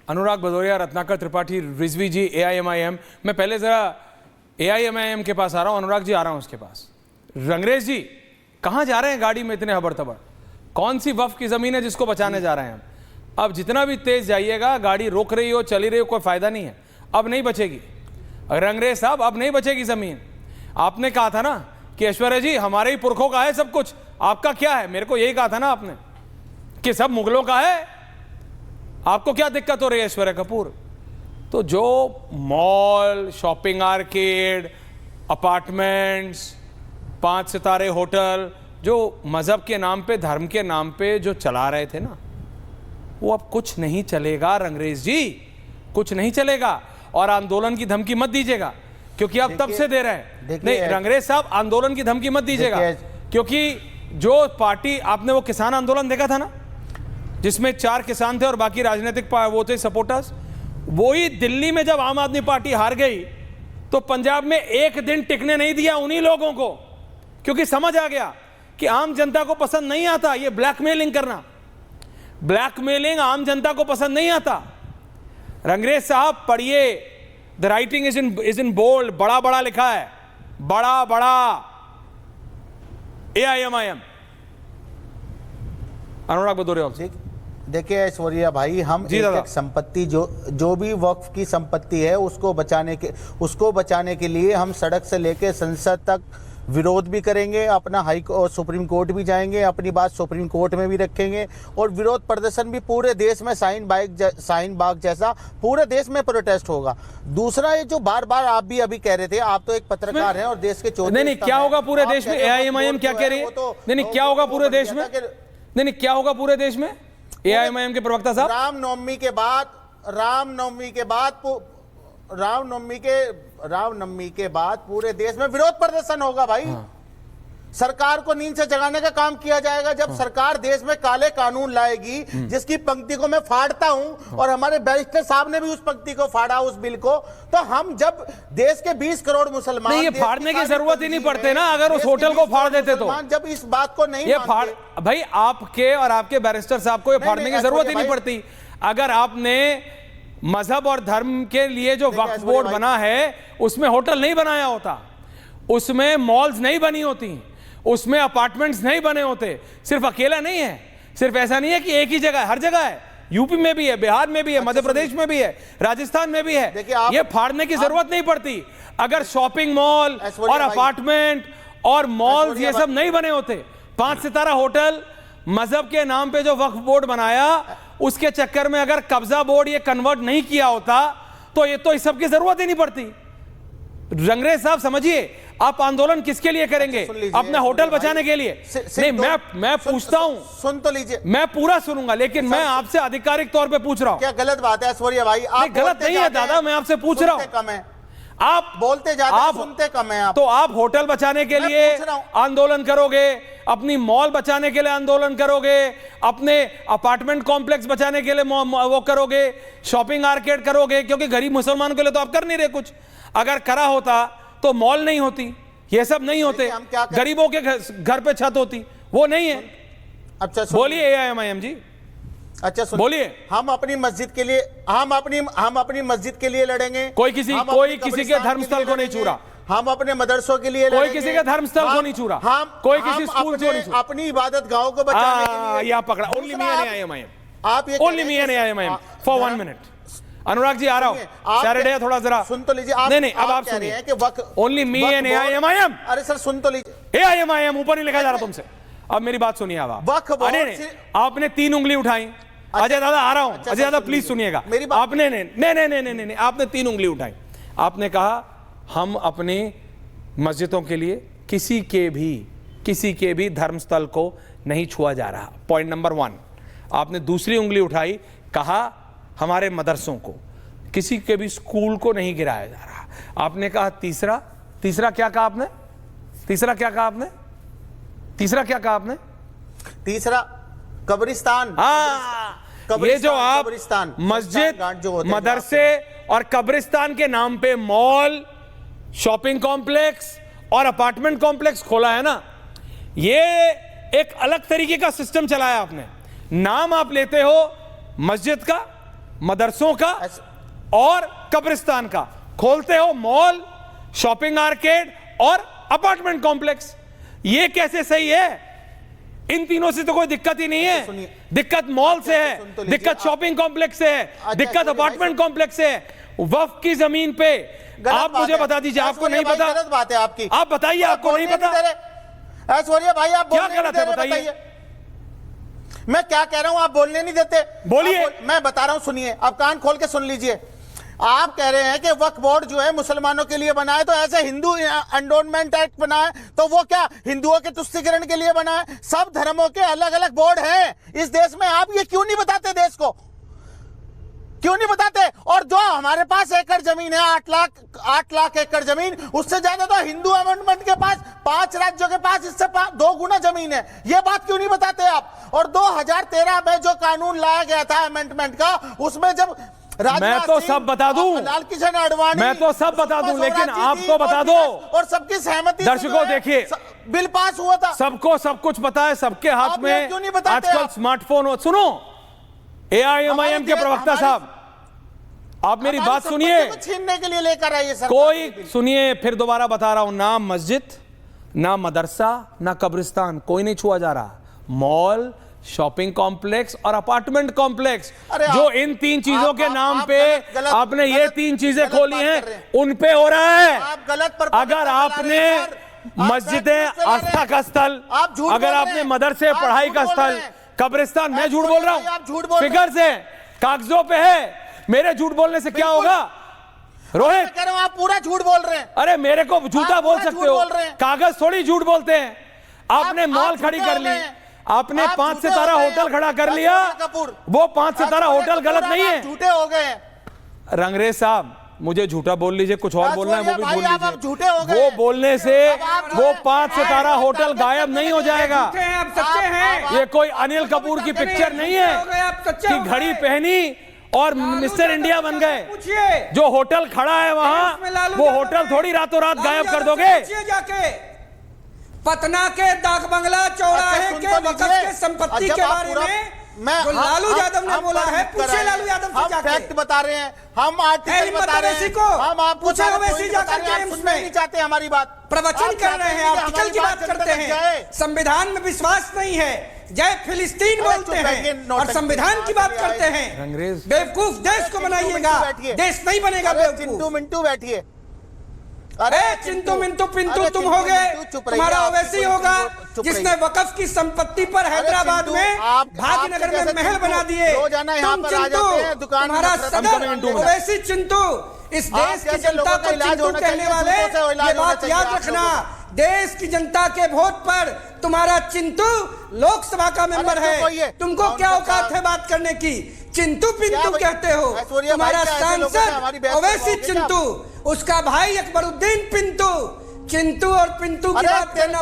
अनुराग भदौरिया, रत्नाकर त्रिपाठी, रिजवी जी, AIMIM। मैं पहले जरा AIMIM के पास आ रहा हूं, अनुराग जी आ रहा हूं उसके पास। रंगरेज जी कहां जा रहे हैं गाड़ी में इतने हबड़ तबड़? कौन सी वक्फ की जमीन है जिसको बचाने जा रहे हैं हम? अब जितना भी तेज जाइएगा, गाड़ी रोक रही हो, चली रही हो, कोई फायदा नहीं है। अब नहीं बचेगी रंगरेज साहब, अब नहीं बचेगी जमीन। आपने कहा था ना कि ऐश्वर्या जी हमारे ही पुरखों का है सब कुछ, आपका क्या है? मेरे को यही कहा था ना आपने कि सब मुगलों का है। आपको क्या दिक्कत हो रही है ऐश्वर्या कपूर? तो जो मॉल, शॉपिंग आर्केड, अपार्टमेंट्स, 5 सितारे होटल, जो मजहब के नाम पे, धर्म के नाम पे जो चला रहे थे ना, वो अब कुछ नहीं चलेगा रंगरेज जी, कुछ नहीं चलेगा। और आंदोलन की धमकी मत दीजिएगा, क्योंकि आप तब से दे रहे हैं। नहीं रंगरेज साहब, आंदोलन की धमकी मत दीजिएगा, क्योंकि जो पार्टी, आपने वो किसान आंदोलन देखा था ना, जिसमें 4 किसान थे और बाकी राजनीतिक वो थे सपोर्टर्स, वही दिल्ली में जब आम आदमी पार्टी हार गई तो पंजाब में एक दिन टिकने नहीं दिया उन्हीं लोगों को, क्योंकि समझ आ गया कि आम जनता को पसंद नहीं आता ये ब्लैकमेलिंग करना। ब्लैकमेलिंग आम जनता को पसंद नहीं आता। रंगरेज साहब पढ़िए, the writing is in bold, बड़ा बड़ा लिखा है, बड़ा बड़ा AIMIM। अनुराग भदौरिया, देखिए ऐश्वर्या भाई, हम एक संपत्ति जो भी वक्फ की संपत्ति है उसको बचाने के लिए हम सड़क से लेकर संसद तक विरोध भी करेंगे, अपना सुप्रीम कोर्ट भी जाएंगे, अपनी बात सुप्रीम कोर्ट में भी रखेंगे, और विरोध प्रदर्शन भी पूरे देश में शाहीन बाग जैसा पूरे देश में प्रोटेस्ट होगा। दूसरा, ये जो बार बार आप भी अभी कह रहे थे, आप तो एक पत्रकार हैं और देश के चौथे, नहीं क्या होगा पूरे देश में? AIMIM क्या कह रही है? नहीं क्या होगा पूरे देश में? नहीं क्या होगा पूरे देश में? AIMIM के प्रवक्ता साहब, रामनवमी के बाद पूरे देश में विरोध प्रदर्शन होगा भाई। सरकार को नींद से जगाने का काम किया जाएगा। जब सरकार देश में काले कानून लाएगी, जिसकी पंक्ति को मैं फाड़ता हूं, और हमारे बैरिस्टर साहब ने भी उस पंक्ति को फाड़ा, उस बिल को, तो हम जब देश के 20 करोड़ मुसलमान, नहीं ये फाड़ने की जरूरत ही नहीं पड़ते ना, अगर उस होटल को फाड़ देते तो। जब इस बात को नहीं ये फाड़, भाई आपके और आपके बैरिस्टर साहब को ये फाड़ने की जरूरत ही नहीं पड़ती। अगर आपने मजहब और धर्म के लिए जो वक्फ बोर्ड बना है उसमें होटल नहीं बनाया होता, उसमें मॉल्स नहीं बनी होती, उसमें अपार्टमेंट्स नहीं बने होते। सिर्फ अकेला नहीं है, सिर्फ ऐसा नहीं है कि एक ही जगह है, हर जगह है। यूपी में भी है, बिहार में भी है, मध्य प्रदेश में भी है, राजस्थान में भी है। ये फाड़ने की जरूरत नहीं पड़ती। अगर शॉपिंग मॉल और अपार्टमेंट और मॉल्स ये सब नहीं बने होते, 5 सितारा होटल, मजहब के नाम पे जो वक्फ बोर्ड बनाया, उसके चक्कर में अगर कब्जा बोर्ड ये कन्वर्ट नहीं किया होता तो ये तो इस सब की जरूरत ही नहीं पड़ती। रंगरेज साहब समझिए, आप आंदोलन किसके लिए करेंगे? अपना होटल बचाने के लिए? नहीं, मैं पूछता हूं, सुन तो लीजिए, मैं पूरा सुनूंगा, लेकिन मैं आपसे आधिकारिक तौर पे पूछ रहा हूं। क्या गलत बात है ऐश्वर्या भाई? आप गलत नहीं है दादा, मैं आपसे पूछ रहा हूं। आप बोलते जाते हैं, सुनते कम है आप। तो आप होटल बचाने के लिए आंदोलन करोगे, अपनी मॉल बचाने के लिए आंदोलन करोगे, अपने अपार्टमेंट कॉम्प्लेक्स बचाने के लिए वो करोगे, शॉपिंग आर्केड करोगे, क्योंकि गरीब मुसलमानों के लिए तो आप कर नहीं रहे कुछ। अगर करा होता तो मॉल नहीं होती, ये सब नहीं होते, गरीबों के घर पे छत होती, वो नहीं है। अच्छा बोलिए AIMIM जी, अच्छा बोलिए। हम अपनी मस्जिद के लिए, हम अपनी मस्जिद के लिए लड़ेंगे। कोई किसी के धर्मस्थल को नहीं छू रहा। हम अपने मदरसों के लिए कोई किसी के धर्मस्थल को नहीं छू रहा। हम कोई किसी स्कूल को नहीं छू रहा। अपनी इबादत गाहों को बचाने के लिए। ये आप पकड़ा। ओनली मी एंड AIMIM, आप ये only me and AIMIM for 1 minute. Anurag ji आ रहा हूं, सैटरडे थोड़ा जरा सुन तो लीजिए। नहीं अब आप सुनिए कि ओनली मी एंड AIMIM। अरे सर सुन तो लीजिए, AIMIM ऊपर नहीं लिखा जा रहा तुमसे। अब मेरी बात सुनिए। अब आपने 3 उंगली उठाई। अजय दादा आ रहा हूं, अजय दादा प्लीज सुनिएगा। आपने नहीं, आपने 3 उंगली उठाई। आपने कहा हम अपनी मस्जिदों के लिए किसी के भी धर्मस्थल को नहीं छुआ जा रहा। Point number 1। आपने दूसरी उंगली उठाई, कहा हमारे मदरसों को, किसी के भी स्कूल को नहीं गिराया जा रहा। आपने कहा तीसरा क्या कहा आपने? तीसरा कब्रिस्तान। ये जो आप मस्जिद, मदरसे और कब्रिस्तान के नाम पे मॉल, शॉपिंग कॉम्प्लेक्स और अपार्टमेंट कॉम्प्लेक्स खोला है ना, ये एक अलग तरीके का सिस्टम चलाया आपने। नाम आप लेते हो मस्जिद का, मदरसों का और कब्रिस्तान का, खोलते हो मॉल, शॉपिंग आर्केड और अपार्टमेंट कॉम्प्लेक्स। ये कैसे सही है? इन तीनों से तो कोई दिक्कत ही नहीं है। दिक्कत मॉल से है, दिक्कत शॉपिंग कॉम्प्लेक्स से है, दिक्कत अपार्टमेंट कॉम्प्लेक्स से है। वक्फ की जमीन पे आप मुझे बता दीजिए, आपको नहीं पता? गलत बात है आपकी, आप बताइए, आपको नहीं पता? ऐश्वर्या भाई आप क्या गलत है बताइए? मैं क्या कह रहा हूं, आप बोलने नहीं देते। बोलिए। मैं बता रहा हूं, सुनिए, आप कान खोल के सुन लीजिए। आप कह रहे हैं कि वक्फ बोर्ड जो है मुसलमानों के लिए बना है, तो ऐसे हिंदू एंडोनमेंट एक्ट बना है, तो वो क्या हिंदुओं के तुष्टीकरण के लिए बना है? सब धर्मों के अलग अलग बोर्ड हैं इस देश में। आप ये क्यों नहीं बताते देश को? क्यों नहीं बताते? और जो हमारे पास एकड़ जमीन है, 8 लाख एकड़ जमीन, उससे ज्यादा तो हिंदू अमेंडमेंट के पास, 5 राज्यों के पास इससे 2 गुना जमीन है। ये बात क्यों नहीं बताते आप? और 2013 में जो कानून लाया गया था अमेंडमेंट का, उसमें जब मैं तो सब बता दूं, लाल किशन आडवाणी, मैं तो सब बता दूं, लेकिन आप तो बता दो। और सबकी सहमति, दर्शकों देखिए, बिल पास हुआ था, सबको सब कुछ पता है, सबके हाथ में क्यों नहीं बताते? आजकल स्मार्टफोन हो। सुनो, AIMIM के प्रवक्ता साहब, आप मेरी बात सुनिए। छीनने के लिए लेकर आइए सर। कोई सुनिए, फिर दोबारा बता रहा हूं, ना मस्जिद, ना मदरसा, ना कब्रिस्तान, कोई नहीं छुआ जा रहा। मॉल, शॉपिंग कॉम्प्लेक्स और अपार्टमेंट कॉम्प्लेक्स, जो इन 3 चीजों के नाम पे आपने ये 3 चीजें खोली हैं, उन पे हो रहा है। आप गलत पर अगर आपने मस्जिदें आस्था का स्थल, अगर आपने मदरसे पढ़ाई का स्थल, कब्रिस्तान, मैं झूठ बोल रहा हूं, फिगर से, कागजों पे है। मेरे झूठ बोलने से क्या होगा? रोहित कह रहा हूं, आप पूरा झूठ बोल रहे हैं। अरे मेरे को झूठा बोल सकते हो, कागज थोड़ी झूठ बोलते हैं। आपने मॉल खड़ी कर ली, आपने 5 सितारा होटल खड़ा कर लिया, वो 5 सितारा होटल गलत नहीं है। झूठे हो गए रंगरेज साहब, मुझे झूठा बोल लीजिए, कुछ और बोलना है वो भी बोल लीजिए। झूठे हो गए। वो बोलने से वो 5 सितारा होटल गायब नहीं हो जाएगा। आप सच्चे हैं। ये कोई अनिल कपूर की पिक्चर नहीं है कि घड़ी पहनी और मिस्टर इंडिया बन गए। जो होटल खड़ा है वहां, वो होटल थोड़ी रातों रात गायब कर दोगे। जाके पटना के डाक बंगला चौराहे के वक़्फ के संपत्ति के बारे में जो लालू यादव ने बोला है, पूछे लालू यादव से जाके। फैक्ट बता रहे हैं, हम आर्टिकल बता रहे हैं, हम आपको सुनना नहीं चाहते हमारी बात। प्रवचन कर रहे हैं, आर्टिकल की बात करते हैं, संविधान में विश्वास नहीं है, जय फिलिस्तीन बोलते हैं और संविधान की बात करते हैं। बेवकूफ देश को बनाइएगा, देश नहीं बनेगा बेवकूफ। चिंटू मिंटू बैठिए। अरे चिंटू मिंटू पिंटू तुम हो गए, तुम्हारा ओवैसी होगा जिसने वक़्फ की संपत्ति पर हैदराबाद में भाग्यनगर में महल बना दिए। तुम चिंटू, तुम्हारा सदर ओवैसी चिंटू। इस देश की जनता को चिंटू कहने वाले, ये बात याद रखना। देश की जनता के वोट पर तुम्हारा चिंटू लोकसभा का मेंबर है। तुमको क्या औकात है बात करने की? चिंटू पिंटू कहते हो। तुम्हारा सांसद ओवैसी चिंटू, उसका भाई अकबरुद्दीन पिंटू। चिंटू और पिंटू की बात करना